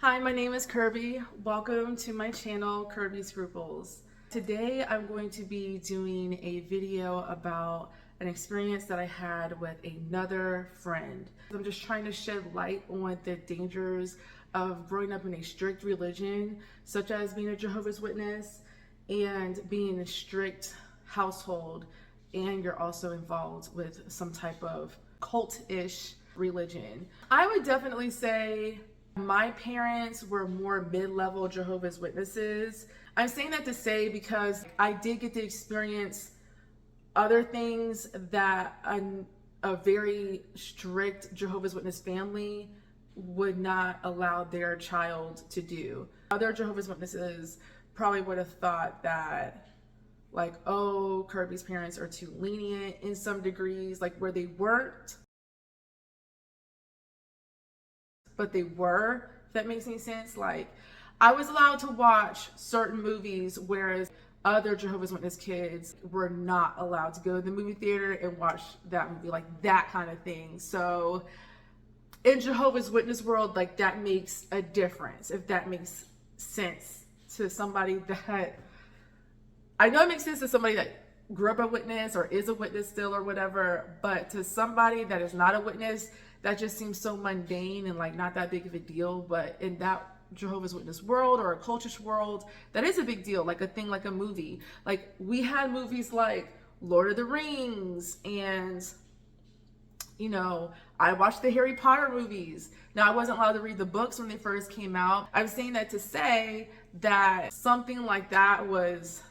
Hi, my name is Kirby. Welcome to my channel, Kirby Scruples. Today I'm going to be doing a video about an experience that I had with another friend. I'm just trying to shed light on the dangers of growing up in a strict religion, such as being a Jehovah's Witness and being in a strict household, and you're also involved with some type of cult-ish religion. I would definitely say my parents were more mid-level Jehovah's Witnesses. I'm saying that to say because I did get to experience other things that a very strict Jehovah's Witness family would not allow their child to do. Other Jehovah's Witnesses probably would have thought that, like, oh, Kirby's parents are too lenient in some degrees, like where they weren't, but they were, if that makes any sense. Like, I was allowed to watch certain movies, whereas other Jehovah's Witness kids were not allowed to go to the movie theater and watch that movie, like that kind of thing. So in Jehovah's Witness world, like, that makes a difference, if that makes sense to somebody that, I know it makes sense to somebody that grew up a witness or is a witness still or whatever, but to somebody that is not a witness, that just seems so mundane and like not that big of a deal. But in that Jehovah's Witness world or a cultish world, that is a big deal, like a thing, like a movie. Like, we had movies like Lord of the Rings, and you know, I watched the Harry Potter movies. Now, I wasn't allowed to read the books when they first came out. I'm saying that to say that something like that was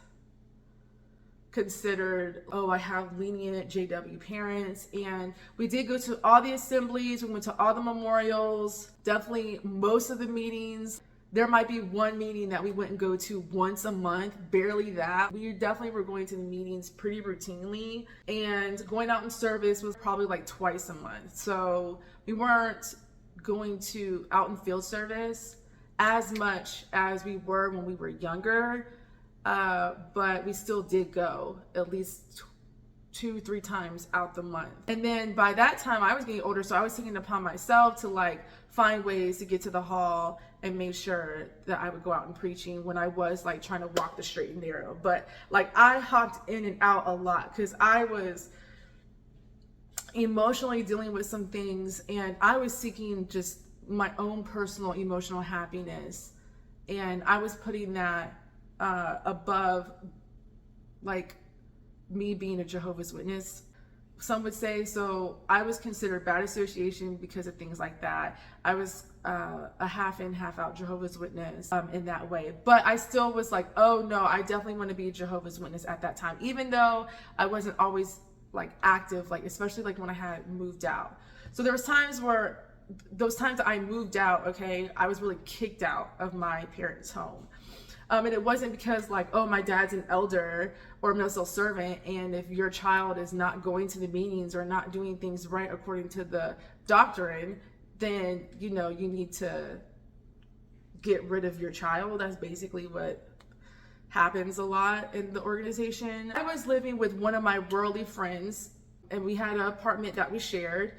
considered, oh, I have lenient JW parents. And we did go to all the assemblies, we went to all the memorials, definitely most of the meetings. There might be one meeting that we wouldn't go to once a month, barely that. We definitely were going to the meetings pretty routinely, and going out in service was probably like twice a month. So we weren't going to out in field service as much as we were when we were younger. But we still did go at least 2-3 times out the month. And then by that time I was getting older, so I was taking it upon myself to like find ways to get to the hall and make sure that I would go out and preaching when I was like trying to walk the straight and narrow. But like, I hopped in and out a lot because I was emotionally dealing with some things, and I was seeking just my own personal emotional happiness, and I was putting that above like me being a Jehovah's Witness, some would say. So I was considered bad association because of things like that. I was a half in, half out Jehovah's Witness in that way. But I still was like, oh no, I definitely want to be a Jehovah's Witness at that time, even though I wasn't always like active, like especially like when I had moved out. So there was times where, those times that I moved out, okay, I was really kicked out of my parents' home. And it wasn't because like, oh, my dad's an elder or a ministerial servant, and if your child is not going to the meetings or not doing things right according to the doctrine, then, you know, you need to get rid of your child. That's basically what happens a lot in the organization. I was living with one of my worldly friends, and we had an apartment that we shared.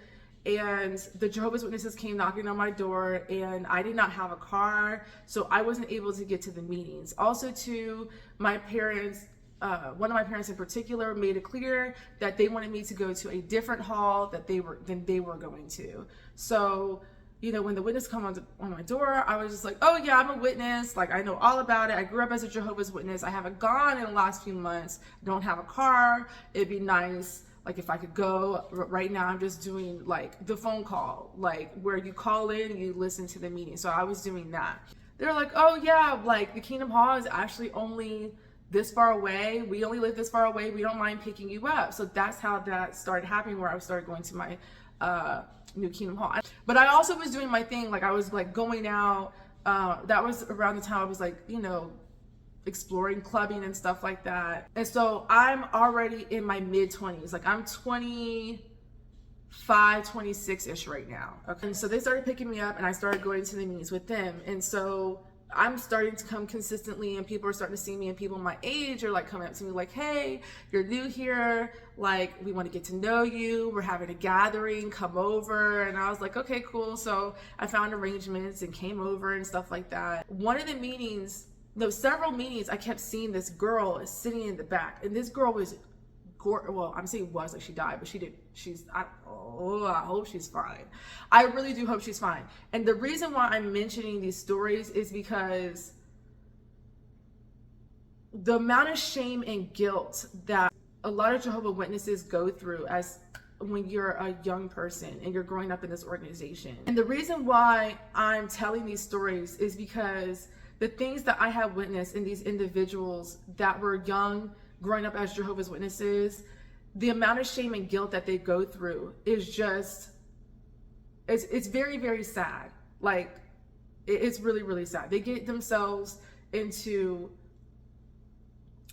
And the Jehovah's Witnesses came knocking on my door, and I did not have a car, so I wasn't able to get to the meetings. Also, too, my parents, one of my parents in particular, made it clear that they wanted me to go to a different hall than they were going to. So, you know, when the witness come on my door, I was just like, oh yeah, I'm a witness. Like, I know all about it. I grew up as a Jehovah's Witness. I haven't gone in the last few months. I don't have a car. It'd be nice, like, if I could go. Right now I'm just doing like the phone call, like where you call in and you listen to the meeting. So I was doing that. They're like, oh yeah, like the Kingdom Hall is actually only this far away. We only live this far away. We don't mind picking you up. So that's how that started happening, where I started going to my new Kingdom Hall. But I also was doing my thing. Like, I was like going out. That was around the time I was like, you know, exploring clubbing and stuff like that. And so I'm already in my mid-20s. Like, I'm 25, 26-ish right now. Okay. And so they started picking me up, and I started going to the meetings with them. And so I'm starting to come consistently, and people are starting to see me, and people my age are like coming up to me like, hey, you're new here, like we want to get to know you, we're having a gathering, come over. And I was like, okay, cool. So I found arrangements and came over and stuff like that. One of the meetings, no, several meetings, I kept seeing this girl sitting in the back, and this girl was well, I'm saying was, like she died, but I hope she's fine. I really do hope she's fine. And the reason why I'm mentioning these stories is because the amount of shame and guilt that a lot of Jehovah's Witnesses go through as when you're a young person and you're growing up in this organization. And the reason why I'm telling these stories is because the things that I have witnessed in these individuals that were young, growing up as Jehovah's Witnesses, the amount of shame and guilt that they go through is just, it's very, very sad. Like, it's really, really sad. They get themselves into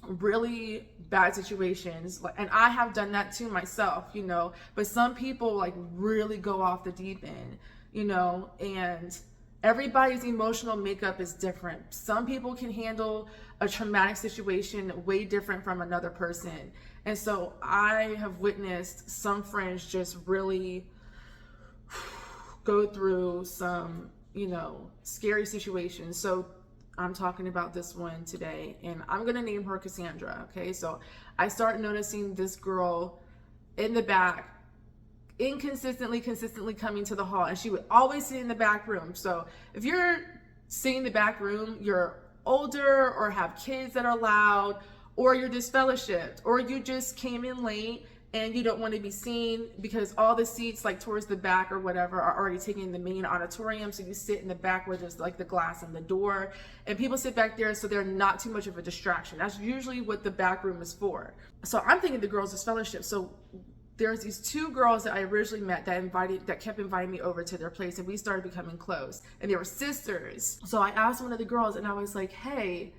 really bad situations, and I have done that too myself, you know, but some people like really go off the deep end, you know, and everybody's emotional makeup is different. Some people can handle a traumatic situation way different from another person. And so I have witnessed some friends just really go through some, you know, scary situations. So I'm talking about this one today, and I'm going to name her Cassandra. Okay. So I start noticing this girl in the back, consistently coming to the hall, and she would always sit in the back room. So if you're sitting in the back room, you're older or have kids that are loud, or you're disfellowshipped, or you just came in late and you don't want to be seen because all the seats like towards the back or whatever are already taken in the main auditorium. So you sit in the back where there's like the glass and the door, and people sit back there so they're not too much of a distraction. That's usually what the back room is for. So I'm thinking the girls disfellowshipped. So there's these two girls that I originally met that kept inviting me over to their place, and we started becoming close, and they were sisters. So I asked one of the girls, and I was like, hey,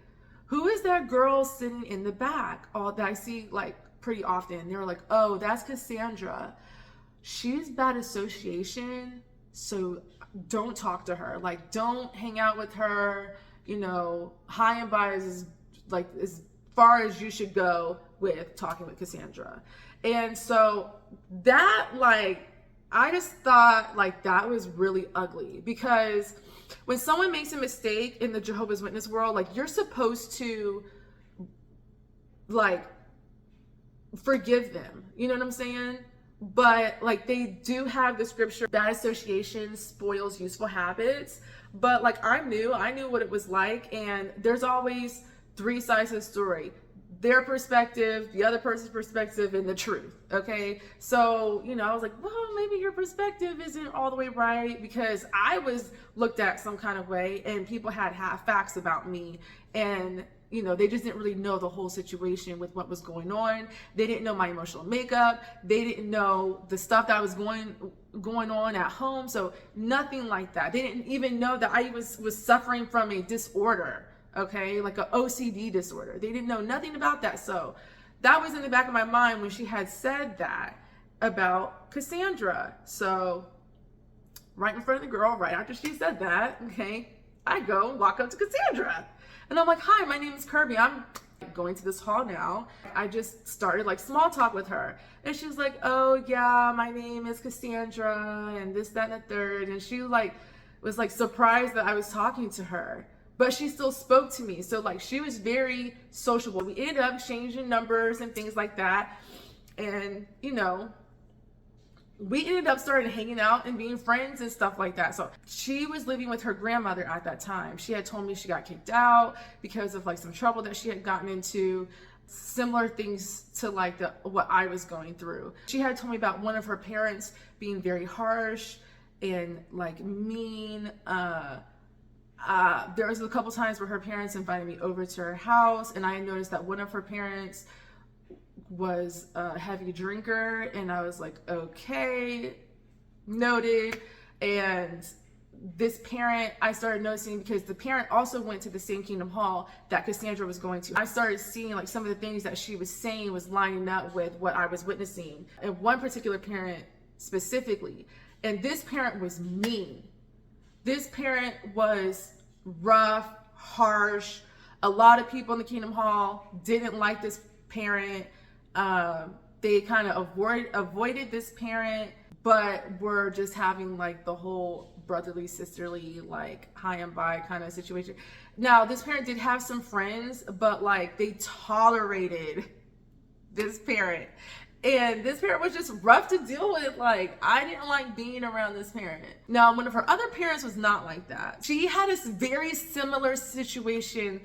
who is that girl sitting in the back that I see like pretty often? And they were like, oh, that's Cassandra. She's bad association, so don't talk to her. Like, don't hang out with her, you know, high and by is like as far as you should go with talking with Cassandra. And so that, like, I just thought like that was really ugly, because when someone makes a mistake in the Jehovah's Witness world, like, you're supposed to like forgive them, you know what I'm saying? But like, they do have the scripture, bad association spoils useful habits. But like, I knew what it was like, and there's always three sides of the story: their perspective, the other person's perspective, and the truth. Okay. So, you know, I was like, well, maybe your perspective isn't all the way right, because I was looked at some kind of way, and people had half facts about me, and, you know, they just didn't really know the whole situation with what was going on. They didn't know my emotional makeup. They didn't know the stuff that was going on at home. So nothing like that. They didn't even know that I was suffering from a disorder. Okay, like an OCD disorder. They didn't know nothing about that. So that was in the back of my mind when she had said that about Cassandra. So right in front of the girl, right after she said that, okay, I go walk up to Cassandra, and I'm like, hi, my name is Kirby. I'm going to this hall now. I just started like small talk with her, and she was like, oh yeah, my name is Cassandra, and this, that, and the third. And she like was like surprised that I was talking to her, but she still spoke to me. So like, she was very sociable. We ended up exchanging numbers and things like that. And, you know, we ended up starting hanging out and being friends and stuff like that. So she was living with her grandmother at that time. She had told me she got kicked out because of like some trouble that she had gotten into, similar things to like what I was going through. She had told me about one of her parents being very harsh and like mean. There was a couple times where her parents invited me over to her house, and I noticed that one of her parents was a heavy drinker, and I was like, okay, noted. And this parent, I started noticing, because the parent also went to the same Kingdom Hall that Cassandra was going to. I started seeing like some of the things that she was saying was lining up with what I was witnessing, and one particular parent specifically. And this parent was mean. This parent was rough, harsh. A lot of people in the Kingdom Hall didn't like this parent. They kind of avoided this parent, but were just having like the whole brotherly, sisterly, like high and by kind of situation. Now, this parent did have some friends, but like they tolerated this parent. And this parent was just rough to deal with. Like, I didn't like being around this parent. Now, one of her other parents was not like that. She had a very similar situation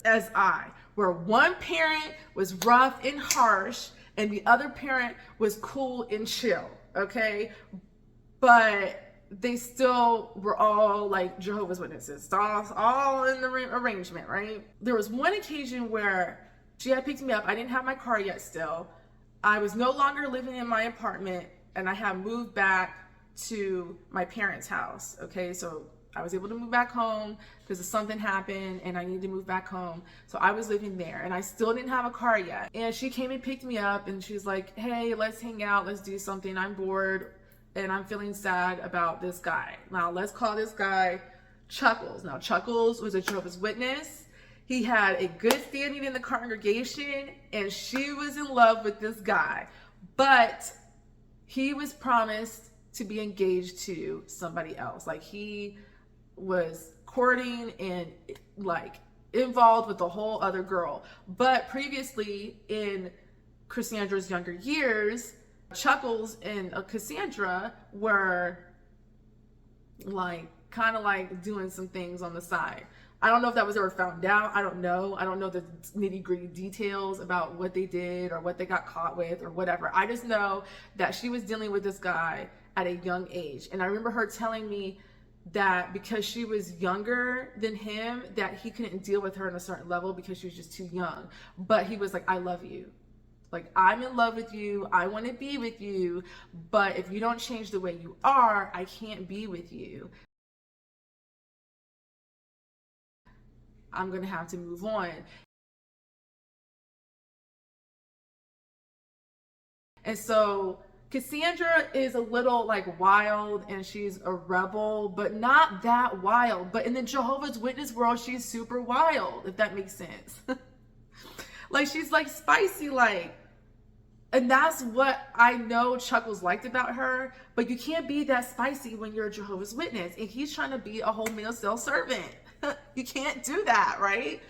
as I, where one parent was rough and harsh, and the other parent was cool and chill, okay? But they still were all like Jehovah's Witnesses, all in the arrangement, right? There was one occasion where she had picked me up. I didn't have my car yet still. I was no longer living in my apartment, and I had moved back to my parents' house, okay? So I was able to move back home because something happened and I needed to move back home. So I was living there and I still didn't have a car yet. And she came and picked me up and she's like, hey, let's hang out. Let's do something. I'm bored and I'm feeling sad about this guy. Now let's call this guy Chuckles. Now Chuckles was a Jehovah's Witness. He had a good standing in the congregation and she was in love with this guy. But he was promised to be engaged to somebody else. Like he was courting and like involved with a whole other girl. But previously in Cassandra's younger years, Chuckles and Cassandra were like kind of like doing some things on the side. I don't know if that was ever found out. I don't know. I don't know the nitty-gritty details about what they did or what they got caught with or whatever. I just know that she was dealing with this guy at a young age. And I remember her telling me that because she was younger than him, that he couldn't deal with her on a certain level because she was just too young. But he was like, I love you. Like, I'm in love with you. I want to be with you. But if you don't change the way you are, I can't be with you. I'm going to have to move on. And so Cassandra is a little like wild and she's a rebel, but not that wild. But in the Jehovah's Witness world, she's super wild, if that makes sense. Like she's like spicy, like, and that's what I know Chuckles liked about her. But you can't be that spicy when you're a Jehovah's Witness and he's trying to be a wholesale servant. You can't do that, right?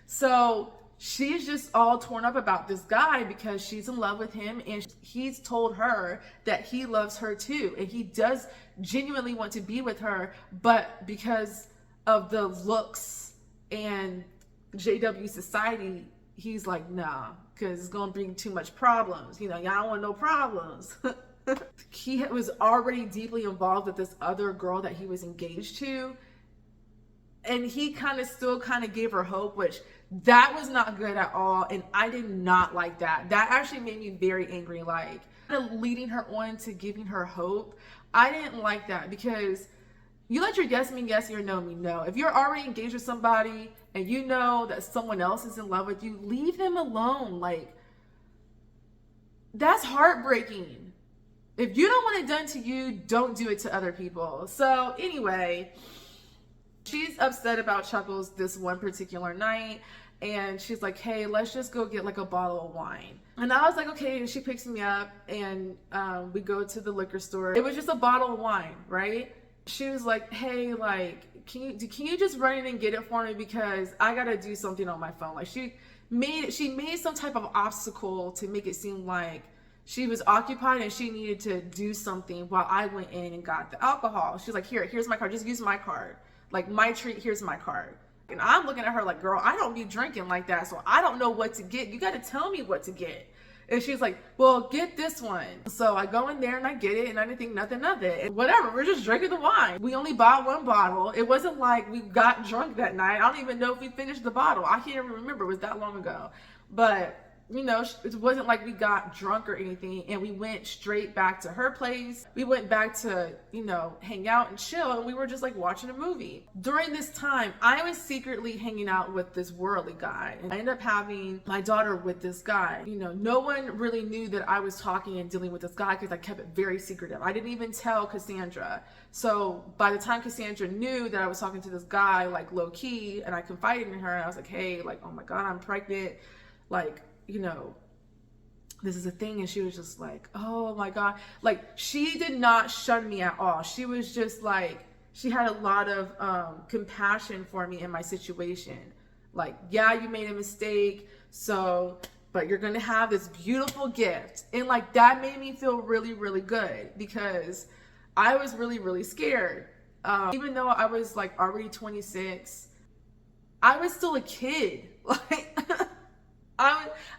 So she's just all torn up about this guy because she's in love with him and he's told her that he loves her too. And he does genuinely want to be with her, but because of the looks and JW society, he's like, nah, because it's going to bring too much problems. You know, y'all don't want no problems. He was already deeply involved with this other girl that he was engaged to. And he kind of still kind of gave her hope, which that was not good at all. And I did not like that. That actually made me very angry, like kind of leading her on to giving her hope. I didn't like that because you let your yes mean yes, your no mean no. If you're already engaged with somebody and you know that someone else is in love with you, leave them alone. Like, that's heartbreaking. If you don't want it done to you, don't do it to other people. So anyway, she's upset about Chuckles this one particular night. And she's like, hey, let's just go get like a bottle of wine. And I was like, okay. And she picks me up and we go to the liquor store. It was just a bottle of wine, right? She was like, hey, like, can you just run in and get it for me because I got to do something on my phone. Like she made some type of obstacle to make it seem like she was occupied and she needed to do something while I went in and got the alcohol. She's like, here's my card. Just use my card. Like my treat, here's my card. And I'm looking at her like, girl, I don't be drinking like that, so I don't know what to get. You got to tell me what to get. And she's like, well, get this one. So I go in there and I get it and I didn't think nothing of it. And whatever, we're just drinking the wine. We only bought one bottle. It wasn't like we got drunk that night. I don't even know if we finished the bottle. I can't even remember. It was that long ago. But it wasn't like we got drunk or anything and we went straight back to her place. We went back to, hang out and chill, and we were just like watching a movie. During this time, I was secretly hanging out with this worldly guy, and I ended up having my daughter with this guy. No one really knew that I was talking and dealing with this guy because I kept it very secretive. I didn't even tell Cassandra. So by the time Cassandra knew that I was talking to this guy, like low key, and I confided in her, and I was like, hey, like, oh my God, I'm pregnant. Like, this is a thing. And she was just like, oh my God. Like, she did not shun me at all. She was just like, she had a lot of compassion for me in my situation. Like, yeah, you made a mistake. But you're going to have this beautiful gift. And like, that made me feel really, really good, because I was really, really scared. Even though I was like already 26, I was still a kid. Like,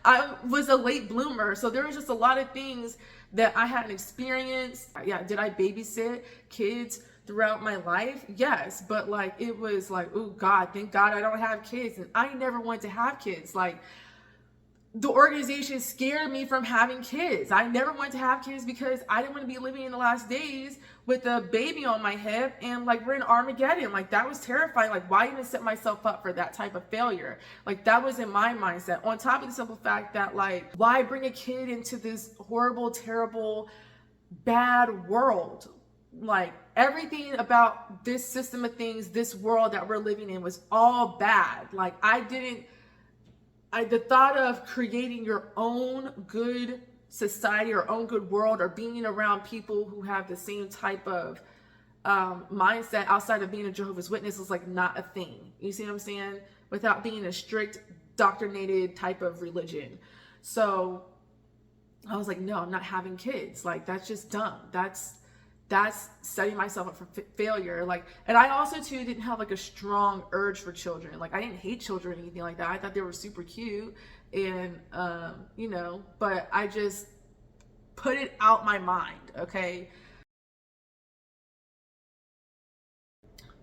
I was a late bloomer, so there was just a lot of things that I hadn't experienced. Yeah, did I babysit kids throughout my life? Yes, but like, it was like, oh God, thank God I don't have kids. And I never wanted to have kids. Like, the organization scared me from having kids. I never wanted to have kids because I didn't want to be living in the last days with a baby on my hip and like we're in Armageddon. Like, that was terrifying. Like, why even set myself up for that type of failure? Like, that was in my mindset. On top of the simple fact that, like, why bring a kid into this horrible, terrible, bad world? Like, everything about this system of things, this world that we're living in, was all bad. Like, the thought of creating your own good society or own good world, or being around people who have the same type of mindset outside of being a Jehovah's Witness was like not a thing. You see what I'm saying? Without being a strict doctrinated type of religion. So I was like, no, I'm not having kids. Like, that's just dumb. That's setting myself up for failure. Like, and I also too didn't have like a strong urge for children. Like, I didn't hate children or anything like that. I thought they were super cute, and but I just put it out my mind. Okay,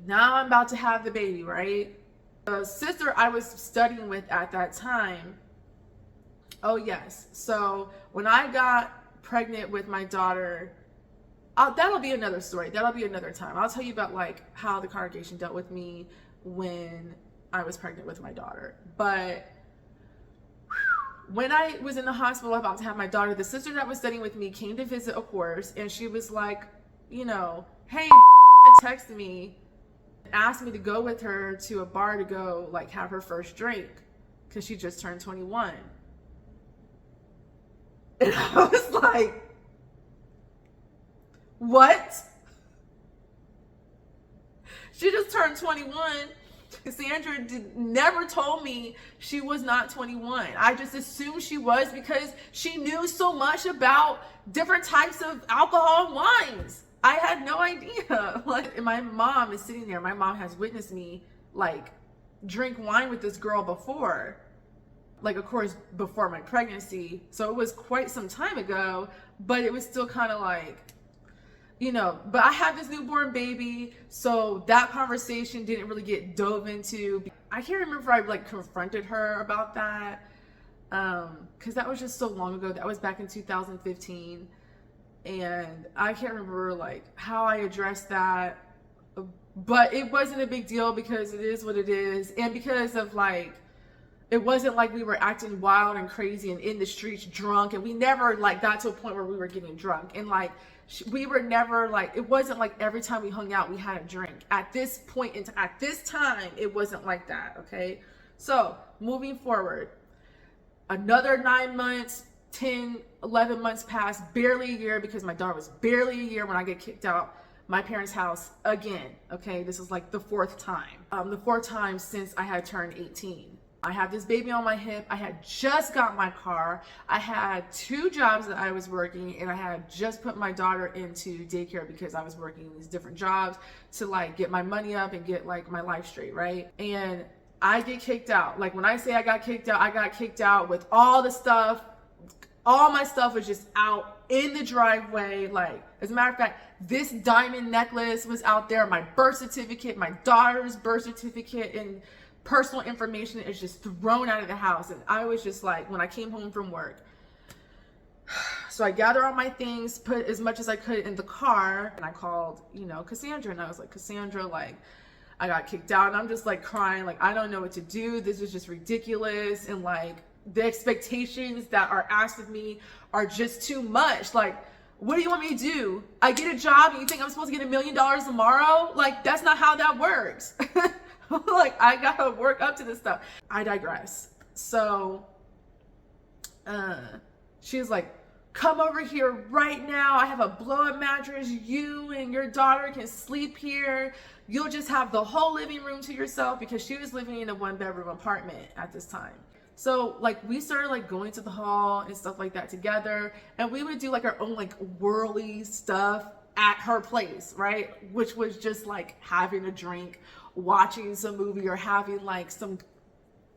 now I'm about to have the baby, right? The sister I was studying with at that time, oh yes, so when I got pregnant with my daughter, that'll be another story. That'll be another time. I'll tell you about like how the congregation dealt with me when I was pregnant with my daughter. But when I was in the hospital about to have my daughter, the sister that was studying with me came to visit, of course, and she was like, hey, texted me, asked me to go with her to a bar to go like have her first drink because she just turned 21. And I was like, what? She just turned 21. Cassandra never told me she was not 21. I just assumed she was because she knew so much about different types of alcohol and wines. I had no idea. Like, and my mom is sitting there. My mom has witnessed me like drink wine with this girl before. Like, of course, before my pregnancy. So it was quite some time ago, but it was still kind of like, but I had this newborn baby, so that conversation didn't really get dove into. I can't remember if I like confronted her about that, because that was just so long ago. That was back in 2015, and I can't remember like how I addressed that, but it wasn't a big deal because it is what it is, and because of like, it wasn't like we were acting wild and crazy and in the streets drunk, and we never like got to a point where we were getting drunk, and like we were never like, it wasn't like every time we hung out we had a drink. At this point at this time, it wasn't like that. Okay, so moving forward, another 9 months, 10, 11 months passed, barely a year, because my daughter was barely a year when I get kicked out my parents' house again. Okay, this is like the fourth time since I had turned 18. I have this baby on my hip. I had just got my car. I had 2 jobs that I was working, and I had just put my daughter into daycare because I was working these different jobs to like get my money up and get like my life straight, right? And I get kicked out. Like, when I say I got kicked out with all the stuff. All my stuff was just out in the driveway. Like, as a matter of fact, this diamond necklace was out there, my birth certificate, my daughter's birth certificate, and personal information is just thrown out of the house. And I was just like, when I came home from work, so I gathered all my things, put as much as I could in the car, and I called, Cassandra, and I was like, Cassandra, like, I got kicked out, and I'm just like crying, like, I don't know what to do. This is just ridiculous. And like, the expectations that are asked of me are just too much. Like, what do you want me to do? I get a job and you think I'm supposed to get $1 million tomorrow? Like, that's not how that works. Like, I gotta work up to this stuff. I digress. So, she's like, come over here right now. I have a blow-up mattress. You and your daughter can sleep here. You'll just have the whole living room to yourself, because she was living in a 1-bedroom apartment at this time. So like, we started like going to the hall and stuff like that together, and we would do like our own like whirly stuff at her place, right? Which was just like having a drink, watching some movie, or having like some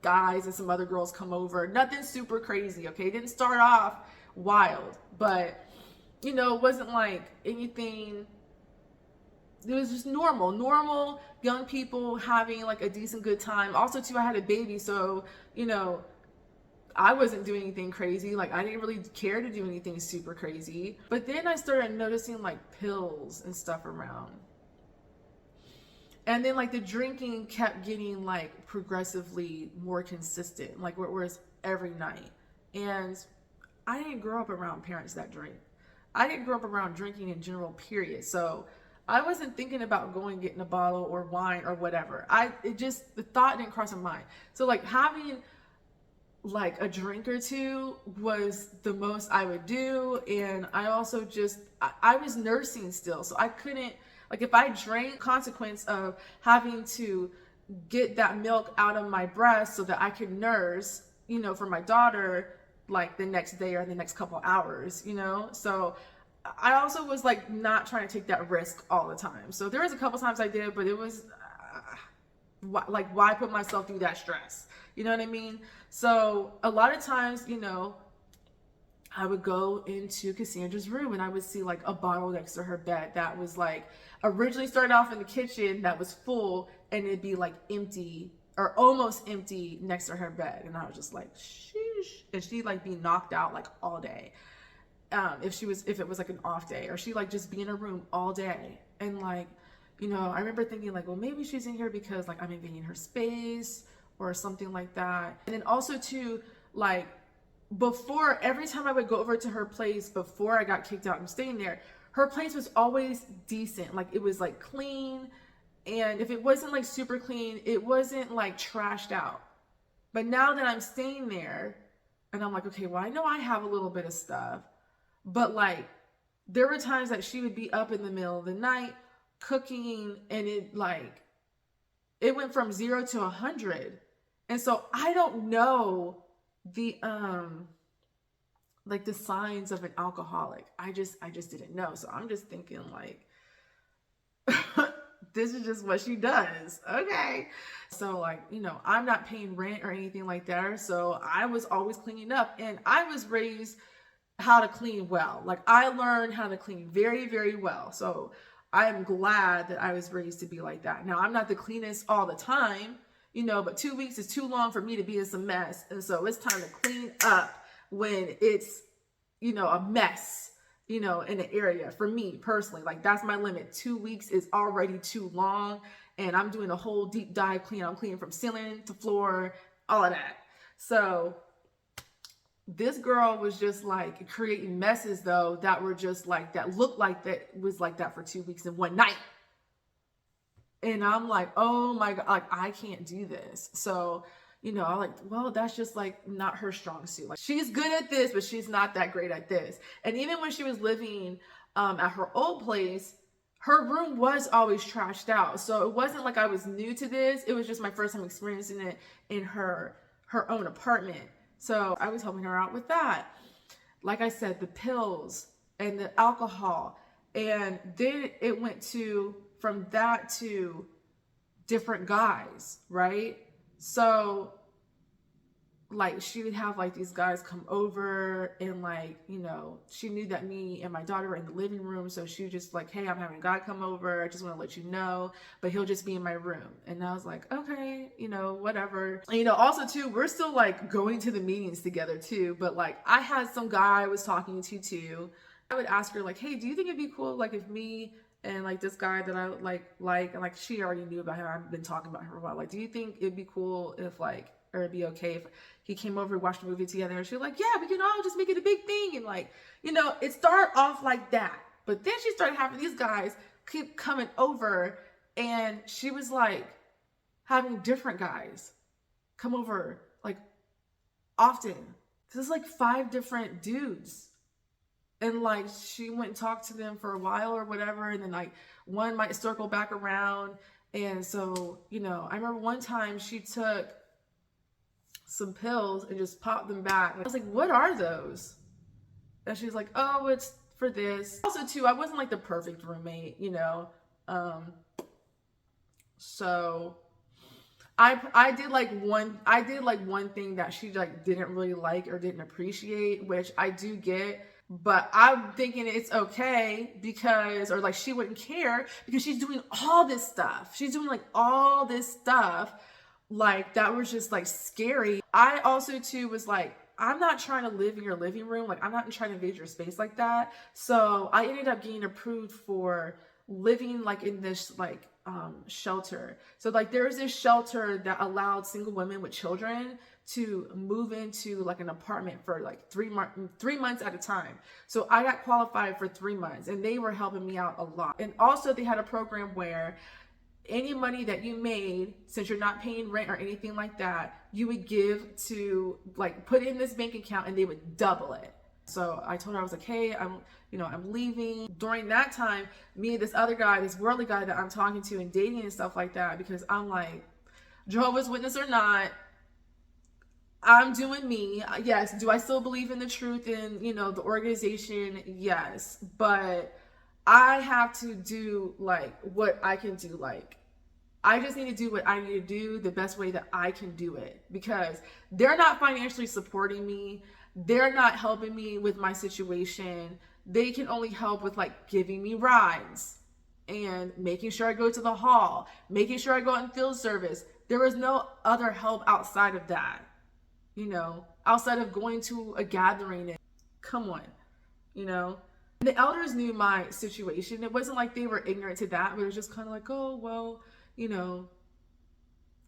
guys and some other girls come over. Nothing super crazy, okay? It didn't start off wild, but it wasn't like anything. It was just normal young people having like a decent good time. Also too, I had a baby, so I wasn't doing anything crazy. Like, I didn't really care to do anything super crazy. But then I started noticing like pills and stuff around. And then like the drinking kept getting like progressively more consistent, like where it was every night. And I didn't grow up around parents that drink. I didn't grow up around drinking in general, period. So I wasn't thinking about going getting a bottle or wine or whatever. The thought didn't cross my mind. So like, having like a drink or two was the most I would do. And I also I was nursing still, so I couldn't, like, if I drank, consequence of having to get that milk out of my breast so that I could nurse, for my daughter, like the next day or the next couple hours, so I also was like not trying to take that risk all the time. So there was a couple times I did, but it was like, why put myself through that stress? You know what I mean? So a lot of times, I would go into Cassandra's room and I would see like a bottle next to her bed that was like originally started off in the kitchen, that was full, and it'd be like empty or almost empty next to her bed. And I was just like, sheesh. And she'd like be knocked out like all day. If it was like an off day, or she like just be in her room all day. And like, I remember thinking like, well, maybe she's in here because like I'm invading her space or something like that. And then also too, like, before, every time I would go over to her place before I got kicked out and staying there, her place was always decent. Like, it was like clean. And if it wasn't like super clean, it wasn't like trashed out. But now that I'm staying there and I'm like, okay, well, I know I have a little bit of stuff, but like, there were times that she would be up in the middle of the night cooking, and it went from 0 to 100. And so I don't know the like the signs of an alcoholic. I just didn't know. So I'm just thinking like, this is just what she does. Okay. So like, I'm not paying rent or anything like that. So I was always cleaning up, and I was raised how to clean well. Like, I learned how to clean very, very well. So I am glad that I was raised to be like that. Now, I'm not the cleanest all the time, but 2 weeks is too long for me to be in some mess. And so it's time to clean up when it's, a mess, in an area. For me personally, like, that's my limit. 2 weeks is already too long. And I'm doing a whole deep dive clean. I'm cleaning from ceiling to floor, all of that. So this girl was just like creating messes though, that were just like, that looked like that was like that for 2 weeks in one night. And I'm like, oh my God, like, I can't do this. So, I'm like, well, that's just like not her strong suit. Like, she's good at this, but she's not that great at this. And even when she was living at her old place, her room was always trashed out. So it wasn't like I was new to this. It was just my first time experiencing it in her own apartment. So I was helping her out with that. Like I said, the pills and the alcohol. And then it went from that to different guys, right? So like she would have like these guys come over, and like, you know, she knew that me and my daughter were in the living room, so she was just like, hey, I'm having a guy come over, I just want to let you know, but he'll just be in my room. And I was like, okay, you know, whatever. And, you know, also too, we're still like going to the meetings together too, but like I had some guy I was talking to too. I would ask her like, hey, do you think it'd be cool like if me and like this guy that I like and like she already knew about him, I've been talking about her for a while, like, do you think it'd be cool if like, or it'd be okay if he came over, watched a movie together? And she was like, yeah, we can all just make it a big thing. And like, you know, it started off like that. But then she started having these guys keep coming over, and she was like having different guys come over like often. This is like 5 different dudes. And like she went and talked to them for a while or whatever, and then like one might circle back around. And so, you know, I remember one time she took some pills and just popped them back. I was like, what are those? And she's like, oh, it's for this. Also too, I wasn't like the perfect roommate, you know. So I did like one thing that she like didn't really like or didn't appreciate, which I do get, but I'm thinking it's okay because, or like she wouldn't care because she's doing all this stuff. She's doing like all this stuff. Like that was just like scary. I also too was like, I'm not trying to live in your living room. Like I'm not trying to invade your space like that. So I ended up getting approved for living like in this like shelter. So like there's this shelter that allowed single women with children to move into like an apartment for like 3 months at a time. So I got qualified for 3 months, and they were helping me out a lot. And also they had a program where any money that you made, since you're not paying rent or anything like that, you would give to like put in this bank account, and they would double it. So I told her, I was like, hey, I'm leaving. During that time, me and this other guy, this worldly guy that I'm talking to and dating and stuff like that, because I'm like, Jehovah's Witness or not, I'm doing me. Yes. Do I still believe in the truth and, you know, the organization? Yes. But I have to do like what I can do. Like, I just need to do what I need to do the best way that I can do it, because they're not financially supporting me. They're not helping me with my situation. They can only help with like giving me rides and making sure I go to the hall, making sure I go out in field service. There was no other help outside of that, you know, outside of going to a gathering. And come on, you know. The elders knew my situation. It wasn't like they were ignorant to that, but it was just kind of like, oh, well, you know,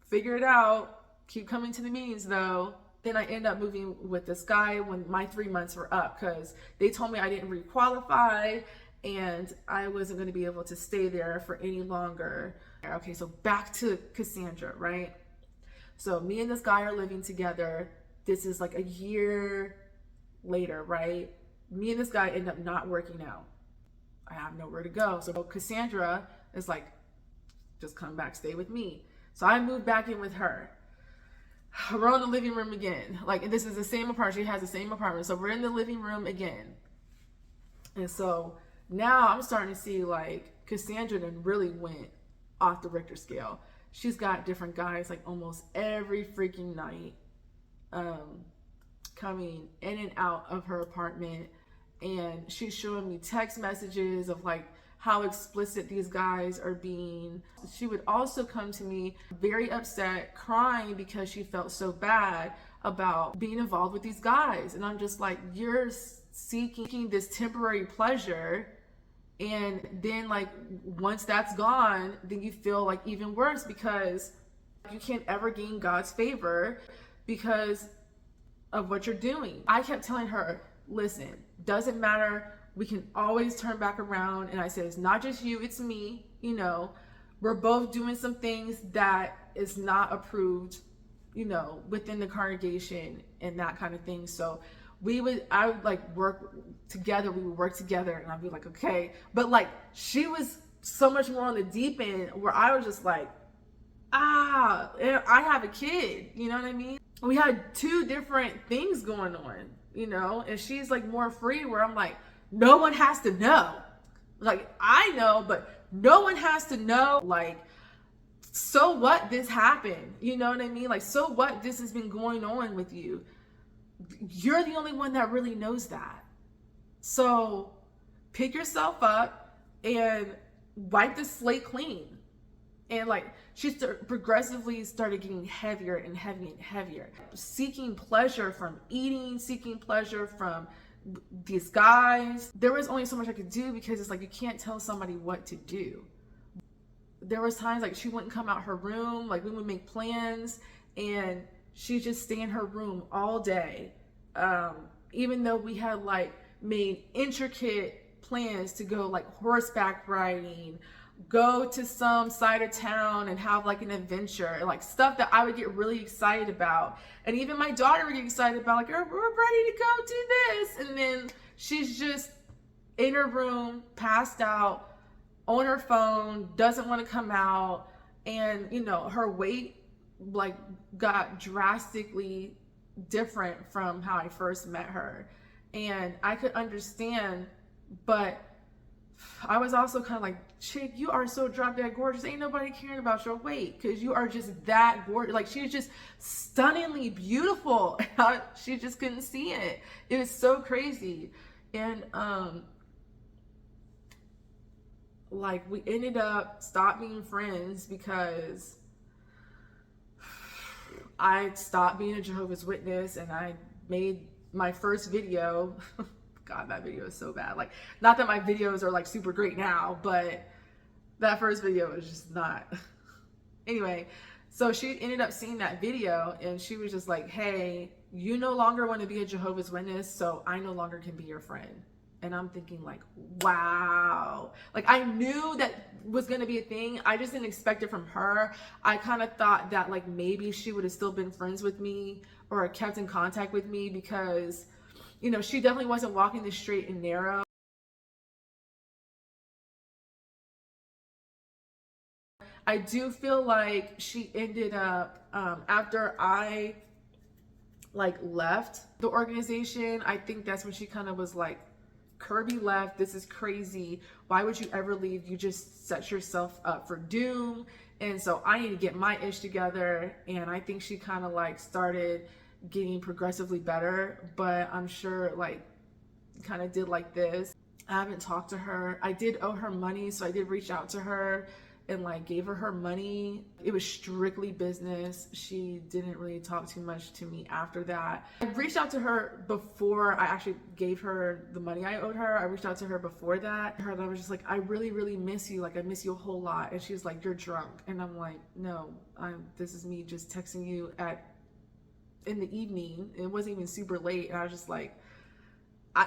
figure it out. Keep coming to the meetings though. Then I ended up moving with this guy when my 3 months were up, because they told me I didn't re-qualify and I wasn't going to be able to stay there for any longer. Okay, so back to Cassandra, right? So me and this guy are living together. This is like a year later, right? Me and this guy end up not working out. I have nowhere to go. So Cassandra is like, just come back, stay with me. So I moved back in with her. We're in the living room again. Like, this is the same apartment. She has the same apartment. So we're in the living room again. And so now I'm starting to see like Cassandra then really went off the Richter scale. She's got different guys like almost every freaking night coming in and out of her apartment. And she's showing me text messages of like how explicit these guys are being. She would also come to me very upset, crying because she felt so bad about being involved with these guys. And I'm just like, you're seeking this temporary pleasure, and then like once that's gone, then you feel like even worse, because you can't ever gain God's favor because of what you're doing. I kept telling her, listen, doesn't matter, we can always turn back around. And I said, it's not just you, it's me. You know, we're both doing some things that is not approved, you know, within the congregation and that kind of thing. So I would like work together. We would work together, and I'd be like, okay. But like, she was so much more on the deep end, where I was just like, I have a kid, you know what I mean? We had 2 different things going on, you know, and she's like more free, where I'm like, no one has to know. Like, I know, but no one has to know. Like, so what this happened? You know what I mean? Like, so what this has been going on with you? You're the only one that really knows that. So pick yourself up and wipe the slate clean. And like, she progressively started getting heavier and heavier and heavier, seeking pleasure from eating, seeking pleasure from these guys. There was only so much I could do, because it's like, you can't tell somebody what to do. There was times like she wouldn't come out her room, like we would make plans and she'd just stay in her room all day. Even though we had like made intricate plans to go like horseback riding, go to some side of town and have like an adventure, and like stuff that I would get really excited about. And even my daughter would get excited about, like, we're ready to go do this. And then she's just in her room, passed out, on her phone, doesn't want to come out. And, you know, her weight like got drastically different from how I first met her. And I could understand, but I was also kind of like, chick, you are so drop dead gorgeous. Ain't nobody caring about your weight, because you are just that gorgeous. Like, she was just stunningly beautiful. She just couldn't see it. It was so crazy. And like, we ended up stopped being friends because I stopped being a Jehovah's Witness, and I made my first video. God, that video is so bad. Like, not that my videos are like super great now, but that first video was just not. Anyway, so she ended up seeing that video, and she was just like, hey, you no longer want to be a Jehovah's Witness, so I no longer can be your friend. And I'm thinking like, wow. Like, I knew that was going to be a thing. I just didn't expect it from her. I kind of thought that like maybe she would have still been friends with me or kept in contact with me, because, you know, she definitely wasn't walking the straight and narrow. I do feel like she ended up, after I like left the organization, I think that's when she kind of was like, Kirby left, this is crazy, why would you ever leave? You just set yourself up for doom. And so I need to get my ish together. And I think she kind of like started getting progressively better, but I'm sure like kind of did like this. I haven't talked to her. I did owe her money, so I did reach out to her and like gave her money. It was strictly business. She didn't really talk too much to me after that. I reached out to her before I actually gave her the money I owed her. I reached out to her before that. And I was just like, I really, really miss you. Like, I miss you a whole lot. And she's like, you're drunk. And I'm like, no, this is me just texting you in the evening. It wasn't even super late. And I was just like,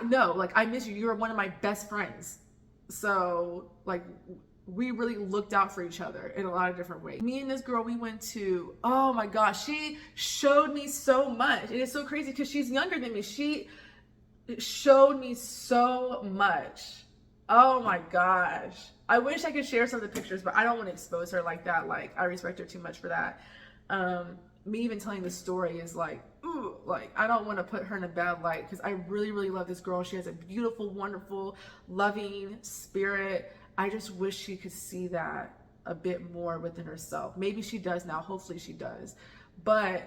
no, like, I miss you. You're one of my best friends. So like, we really looked out for each other in a lot of different ways. Me and this girl, we went to, oh my gosh, she showed me so much. And it's so crazy because she's younger than me. She showed me so much. Oh my gosh. I wish I could share some of the pictures, but I don't want to expose her like that. Like, I respect her too much for that. Me even telling the story is like, ooh, like, I don't want to put her in a bad light, because I really, really love this girl. She has a beautiful, wonderful, loving spirit. I just wish she could see that a bit more within herself. Maybe she does now. Hopefully she does. But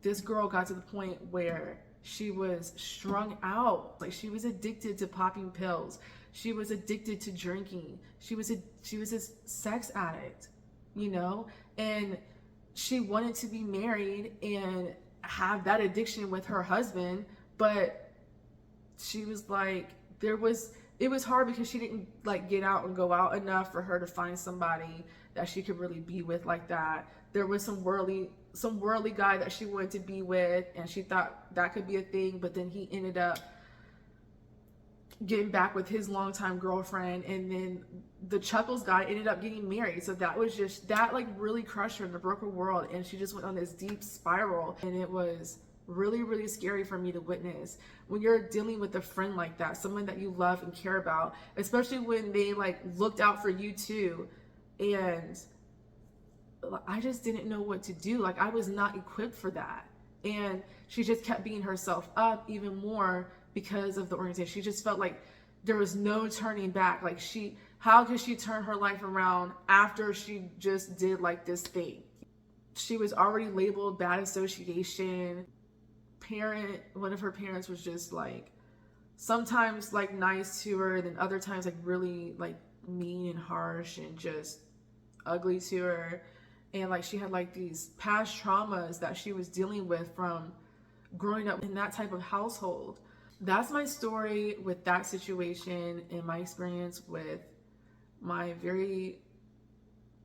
this girl got to the point where she was strung out. Like, she was addicted to popping pills. She was addicted to drinking. She was a sex addict, you know? And she wanted to be married and have that addiction with her husband, but she was like, it was hard because she didn't like get out and go out enough for her to find somebody that she could really be with like that. There was some worldly guy that she wanted to be with, and she thought that could be a thing, but then he ended up getting back with his longtime girlfriend, and then the Chuckles guy ended up getting married. So that was just, that like really crushed her and broke her world, and she just went on this deep spiral, and it was really, really scary for me to witness when you're dealing with a friend like that, someone that you love and care about, especially when they like looked out for you too. And I just didn't know what to do. Like, I was not equipped for that. And she just kept beating herself up even more because of the organization. She just felt like there was no turning back. Like, How could she turn her life around after she just did like this thing? She was already labeled bad association. One of her parents was just like, sometimes like nice to her, then other times like really like mean and harsh and just ugly to her. And like she had like these past traumas that she was dealing with from growing up in that type of household. That's my story with that situation and my experience with my very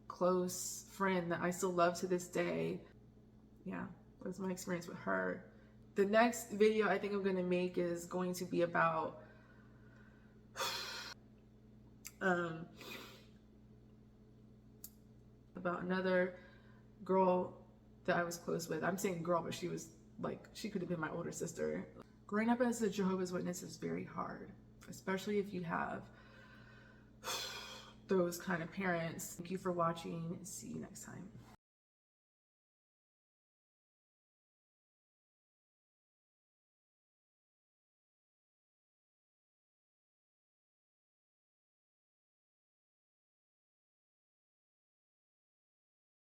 close friend that I still love to this day. Yeah, that's my experience with her. The next video I think I'm going to make is going to be about another girl that I was close with. I'm saying girl, but she was like, she could have been my older sister. Growing up as a Jehovah's Witness is very hard, especially if you have those kind of parents. Thank you for watching. See you next time.